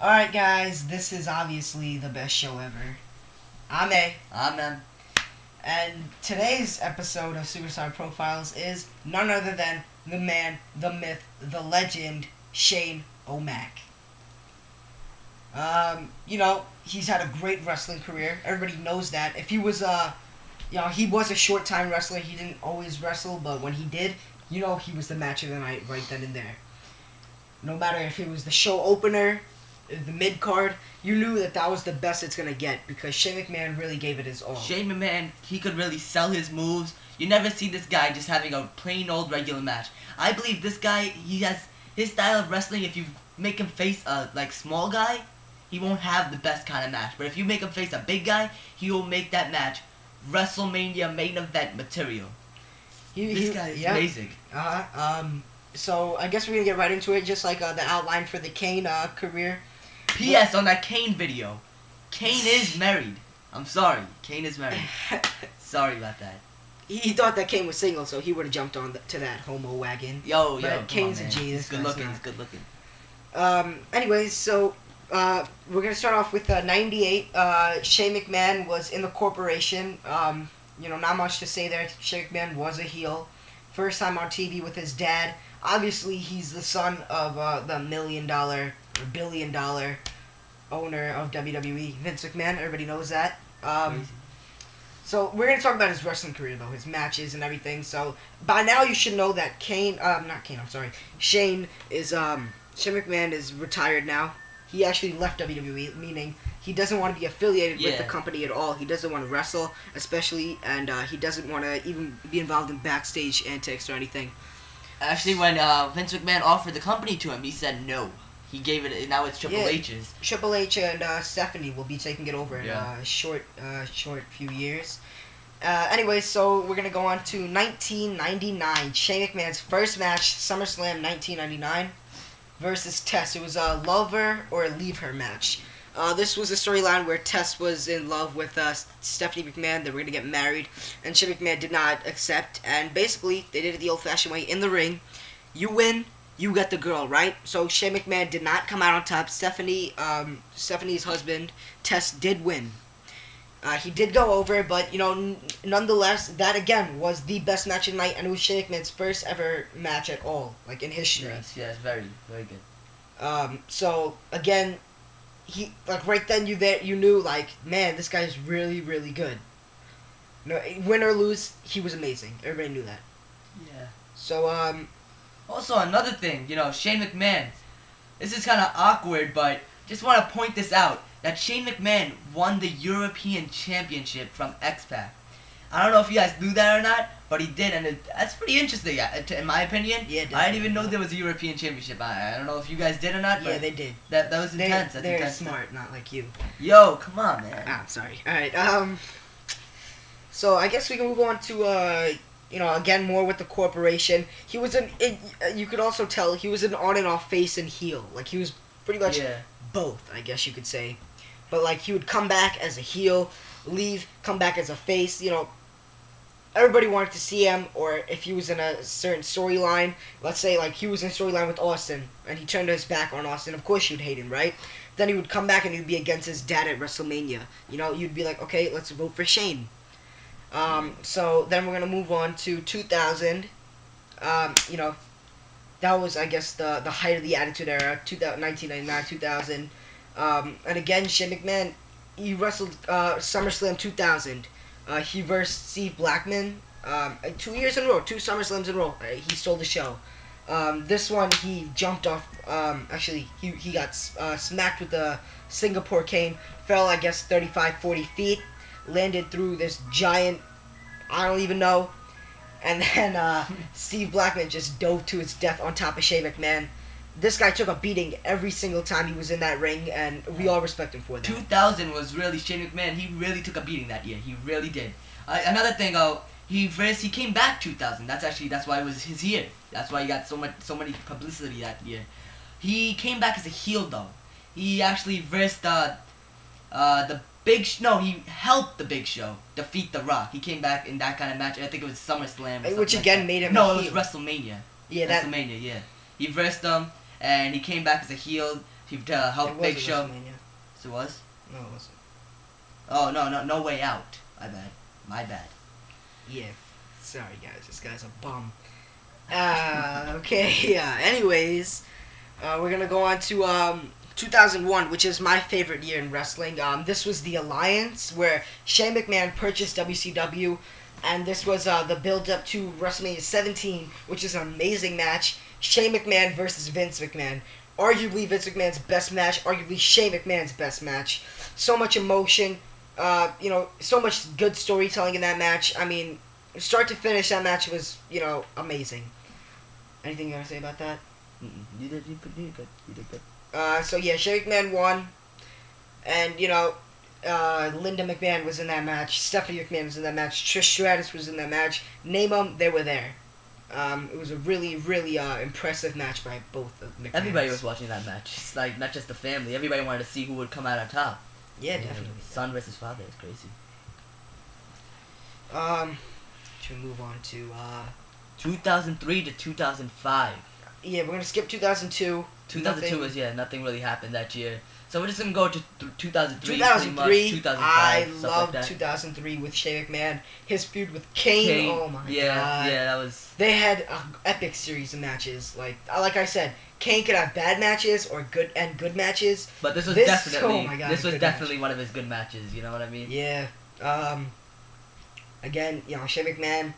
Alright guys, this is obviously the best show ever. I'm A. I'm M. And today's episode of Superstar Profiles is none other than the man, the myth, the legend, Shane O'Mac. He's had a great wrestling career. Everybody knows that. If he was he was a short time wrestler. He didn't always wrestle, but when he did, he was the match of the night right then and there. No matter if it was the show opener, the mid card, you knew that was the best it's gonna get because Shane McMahon really gave it his all. Shane McMahon, he could really sell his moves. You never see this guy just having a plain old regular match. I believe this guy, he has his style of wrestling. If you make him face a small guy, he won't have the best kind of match. But if you make him face a big guy, he will make that match WrestleMania main event material. This guy is amazing. So I guess we're gonna get right into it, just like the outline for the Kane career. P.S. on that Kane video, Kane is married. I'm sorry, Kane is married. Sorry about that. He thought that Kane was single, so he would have jumped on to that homo wagon. Yo, Kane's a genius. He's good looking. He's good looking. Anyways, so we're gonna start off with '98. Shane McMahon was in the corporation. Not much to say there. Shane McMahon was a heel. First time on TV with his dad. Obviously, he's the son of the $1 million or $1 billion owner of WWE, Vince McMahon. Everybody knows that. So we're gonna talk about his wrestling career, though, his matches and everything. So by now you should know that Shane is Shane McMahon is retired now. He actually left WWE, meaning he doesn't want to be affiliated with the company at all. He doesn't want to wrestle, especially, and he doesn't want to even be involved in backstage antics or anything. Actually, when Vince McMahon offered the company to him, he said no. He gave it. Now it's Triple H's. Triple H and Stephanie will be taking it over in a short few years. Anyway, so we're gonna go on to 1999. Shane McMahon's first match, SummerSlam 1999, versus Test. It was a love her or leave her match. This was a storyline where Tess was in love with Stephanie McMahon. They were going to get married, and Shane McMahon did not accept. And basically, they did it the old-fashioned way. In the ring, you win, you get the girl, right? So Shane McMahon did not come out on top. Stephanie's husband, Tess, did win. He did go over, but, nonetheless, that, again, was the best match of the night, and it was Shane McMahon's first ever match at all, like, in history. Yes, very, very good. So, again, he right then you knew man, this guy's really, really good. Win or lose, he was amazing. Everybody knew that. Yeah. So also another thing, Shane McMahon. This is kind of awkward, but just want to point this out that Shane McMahon won the European Championship from X-Pac. I don't know if you guys knew that or not, but he did, and that's pretty interesting, in my opinion. Yeah, I didn't even know there was a European Championship. I don't know if you guys did or not. Yeah, they did. That was intense. They're smart, not like you. Yo, come on, man. I'm sorry. All right. So I guess we can move on to again, more with the corporation. He was you could also tell he was an on and off face and heel. Like, he was pretty much both, I guess you could say. But he would come back as a heel, leave, come back as a face. Everybody wanted to see him, or if he was in a certain storyline, let's say he was in a storyline with Austin, and he turned his back on Austin, of course you'd hate him, right? Then he would come back and he'd be against his dad at WrestleMania. You'd be like, okay, let's vote for Shane. So then we're going to move on to 2000. That was, I guess, the height of the Attitude Era, 1999, 2000. And again, Shane McMahon, he wrestled SummerSlam 2000. He versed Steve Blackman 2 years in a row, 2 SummerSlams in a row. He stole the show. This one, he jumped off. Actually, he got smacked with the Singapore cane. Fell, I guess, 35, 40 feet. Landed through this giant, I don't even know. And then Steve Blackman just dove to his death on top of Shane McMahon. This guy took a beating every single time he was in that ring, and we all respect him for that. 2000 was really Shane McMahon. He really took a beating that year. He really did. Another thing, he came back 2000. That's why it was his year. That's why he got so many publicity that year. He came back as a heel though. He actually versed the Big Show. No, he helped the Big Show defeat The Rock. He came back in that kind of match. I think it was SummerSlam. Which again made him. No, it was WrestleMania. Yeah, WrestleMania. Yeah, he versed him. And he came back as a heel. He It helped was Big at Show. WrestleMania. So it was? No, it wasn't. Oh no Way Out. My bad. Yeah. Sorry, guys. This guy's a bum. Okay. Yeah. Anyways, we're gonna go on to 2001, which is my favorite year in wrestling. This was the Alliance where Shane McMahon purchased WCW, and this was the build-up to WrestleMania 17, which is an amazing match. Shane McMahon versus Vince McMahon. Arguably Vince McMahon's best match. Arguably Shane McMahon's best match. So much emotion. So much good storytelling in that match. I mean, start to finish, that match was, amazing. Anything you want to say about that? You did good. You did good. So yeah, Shane McMahon won, and Linda McMahon was in that match. Stephanie McMahon was in that match. Trish Stratus was in that match. Name them, they were there. It was a really, really impressive match by both of McMahons. Everybody was watching that match. It's like not just the family. Everybody wanted to see who would come out on top. Yeah, definitely. Son versus father is crazy. Should we move on to 2003 to 2005. Yeah, we're gonna skip 2002. 2002 was nothing really happened that year. So we're just gonna go to 2003. 2003. 2005, I loved like 2003 with Shane McMahon. His feud with Kane. Oh my god. Yeah, that was. They had an epic series of matches. Like I said, Kane could have bad matches or good matches. But this was definitely. Oh my god, this was definitely one of his good matches. You know what I mean? Yeah. Again, Shane McMahon,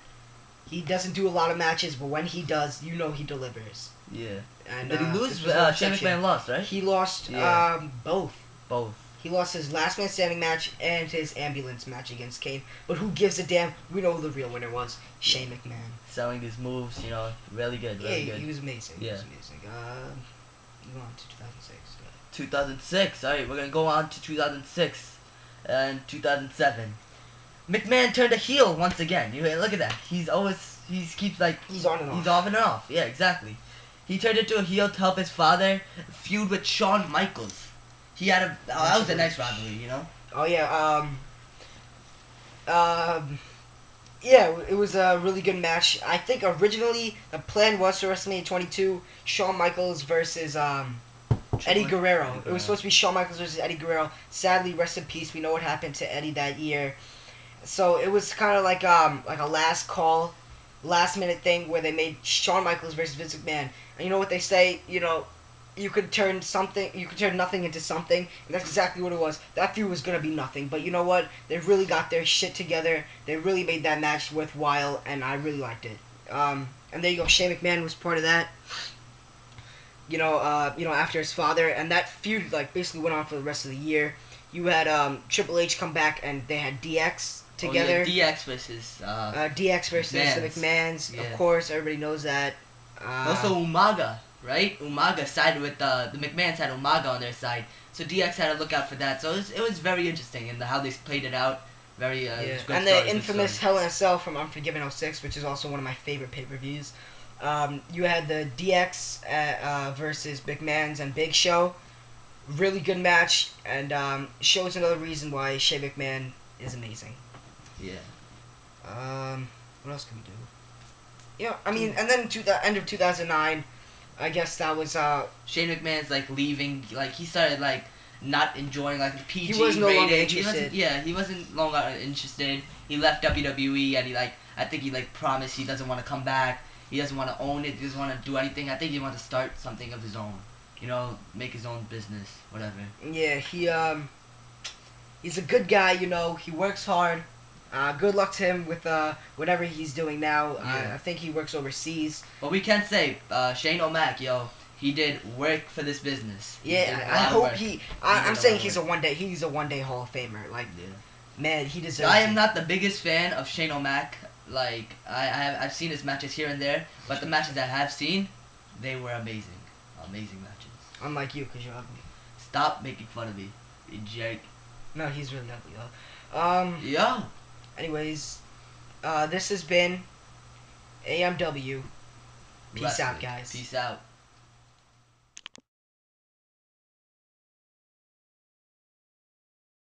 he doesn't do a lot of matches, but when he does, he delivers. Yeah. And, did he lose? Shane McMahon lost, right? He lost both. Both. He lost his last man standing match and his ambulance match against Kane. But who gives a damn? We know who the real winner was. Shane McMahon. Selling these moves, really good. Really good. He was amazing. Yeah. He was amazing. Move on to 2006. 2006. Alright, we're going to go on to 2006 and 2007. McMahon turned a heel once again. Look at that. He's on and off. He's on and off. Yeah, exactly. He turned into a heel to help his father feud with Shawn Michaels. He had that was a nice rivalry, Oh yeah. Yeah, it was a really good match. I think originally the plan was for WrestleMania 22, Shawn Michaels versus Eddie Guerrero. It was supposed to be Shawn Michaels versus Eddie Guerrero. Sadly, rest in peace. We know what happened to Eddie that year. So it was kind of like a last call, last minute thing where they made Shawn Michaels versus Vince McMahon. And you know what they say? You could turn nothing into something, and that's exactly what it was. That feud was gonna be nothing, but you know what? They really got their shit together. They really made that match worthwhile, and I really liked it. And there you go. Shane McMahon was part of that. After his father, and that feud basically went on for the rest of the year. You had Triple H come back, and they had DX together. Oh, yeah, DX versus DX versus the McMahons. Yeah. Of course, everybody knows that. Also Umaga, right? Umaga sided with the McMahons had Umaga on their side, so DX had to look out for that. So it was very interesting in how they played it out. Very yeah. Good And story, the infamous Hell in a Cell from Unforgiven 06, which is also one of my favorite pay-per-views. You had the DX versus McMahons and Big Show. Really good match, and shows another reason why Shane McMahon is amazing. Yeah. What else can we do? And then to the end of 2009, I guess that was Shane McMahon's leaving. He started not enjoying the PG he was no rating. longer interested. He wasn't longer interested. He left WWE, and I think he promised he doesn't want to come back. He doesn't want to own it. He doesn't want to do anything. I think he wants to start something of his own. Make his own business, whatever. Yeah, he's a good guy. He works hard. Good luck to him with whatever he's doing now. Yeah. I think he works overseas. But we can say Shane O'Mac, he did work for this business. Yeah, I hope I'm saying he's a one day Hall of Famer. Man, he deserves. I am not the biggest fan of Shane O'Mac. I've seen his matches here and there, but the matches I have seen, they were amazing. Amazing matches. Unlike you, because you're ugly. Stop making fun of me, you jerk. No, he's really ugly, though. Yeah. Anyways, this has been AMW. Peace out, guys. Peace out.